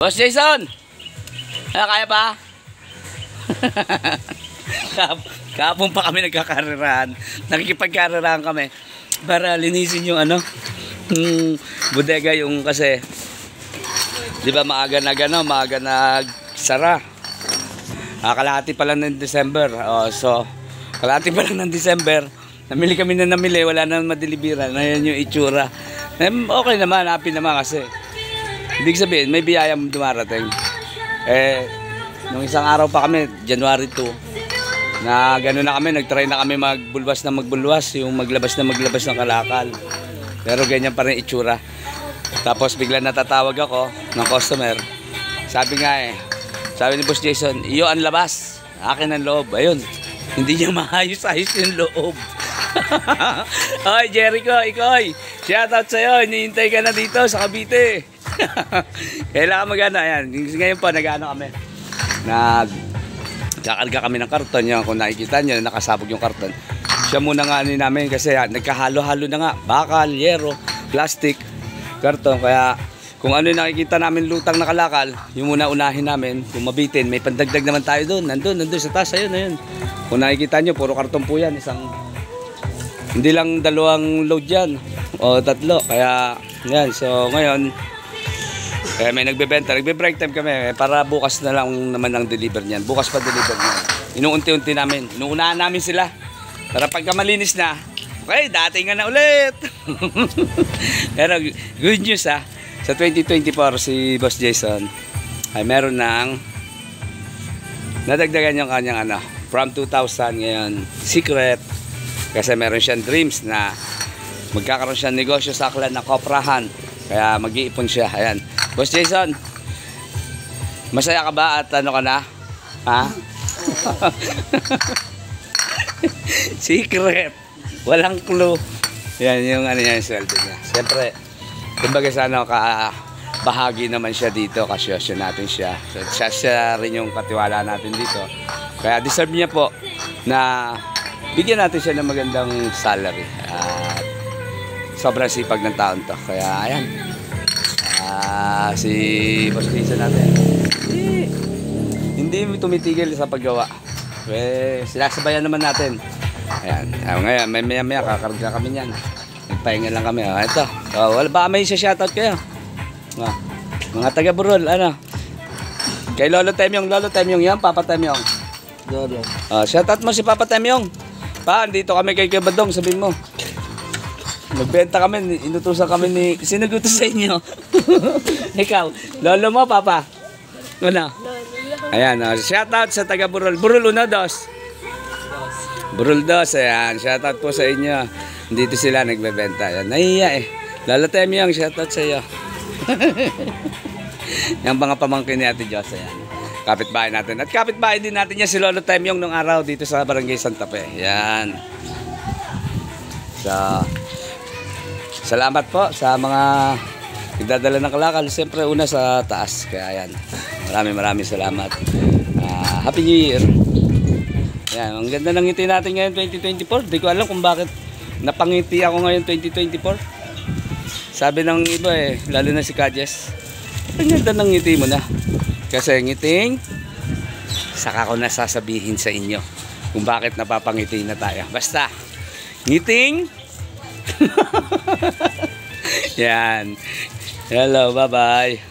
Boss Jason! Kaya pa? Kahapon pa kami nagkakarirahan. Nakikipagkarirahan kami para linisin yung bodega yung kasi di ba maaga nagsara. Kalahati pa lang ng December. So kalahati pa lang ng December. Namili kami wala na madeliveran. Ayan yung itsura. Okay naman, happy naman kasi ibig sabihin, may biyayang dumarating. Nung isang araw pa kami, January 2, na gano'n na kami, nagtry na kami magbulwas, yung maglabas ng kalakal. Pero ganyan pa rin itsura. Tapos bigla natatawag ako ng customer. Sabi ni Boss Jason, iyo ang labas, akin ang loob. Ayun, hindi niya maayos-ayos yung loob. Oy, Jericho, ikoy, shoutout sa'yo, hinihintay ka na dito sa Cavite. Kailangan magana yan. Ngayon po kami nagkakarga kami ng karton. Yan, kung nakikita nyo nakasabog yung karton, siya muna nga namin kasi nagkahalo-halo na nga, bakal, yero, plastic, karton. Kaya kung ano yung nakikita namin lutang na kalakal, yung muna unahin namin. Kung mabitin, may pandagdag naman tayo doon. Nandun sa taas, ayun. Kung nakikita nyo, puro karton po yan. Hindi lang 2 load yan o 3. Kaya yan, so ngayon may nagbe-break time kami para bukas na lang naman ang deliver niyan. Bukas pa deliver niyan. Inuunti-unti namin. Inuunahan namin sila. Para pagka malinis na, okay, dating na ulit. Pero good news sa 2024 si Boss Jason ay meron ng nadagdagan yung kanyang from 2,000 ngayon secret. Kasi meron siyang dreams na magkakaroon siya negosyo sa Aklan na koprahan. Kaya mag-iipon siya. Ayan. Boss Jason, masaya ka ba at ka na? Ha? Secret. Walang clue. Yan yung yung sweldo niya. Siyempre, kumbaga bahagi naman siya dito. Kasyosyo natin siya. So, siya rin yung katiwala natin dito. Kaya deserve niya po na bigyan natin siya ng magandang salary. At sobrang sipag ng taon to. Kaya ayan. Si Boss Jason natin hindi tumitigil sa paggawa. Sinasabayan naman natin. Ayan. Ngayon maya kakarga kami niyan. Nagpahinga lang kami. Ito. Baka may shoutout kayo. Mga taga Burol. Kay Lolo Temyong yan. Papa Temyong. Shoutout mo si Papa Temyong. Dito kami kay Badong. Sabihin mo. Nagbenta kami, inutusan kami ni... Sino gusto sa inyo? Ikaw, lolo mo, papa? Ano? Ayan, shoutout sa taga Burol. Burol 1, 2. Burol 2, ayan. Shoutout po sa inyo. Dito sila nagbebenta. Ayan, nahiya Lolo Temyong, shoutout sa iyo. Yung mga pamangkin ni Ate Diyos, ayan. Kapitbahay natin. At kapitbahay din natin yan si Lolo Temyong nung araw dito sa Barangay Santa Fe. Ayan. Salamat po sa mga nagdadala ng kalakal. Siyempre una sa taas. Kaya yan. Maraming salamat. Happy New Year. Yan. Ang ganda ng ngiti natin ngayon 2024. Di ko alam kung bakit napangiti ako ngayon 2024. Sabi ng iba lalo na si Kajes, ang ganda ng ngiti mo na. Kasi ngiting saka ko nasasabihin sa inyo kung bakit napapangiti na tayo. Basta ngiting yan. Hello, bye-bye.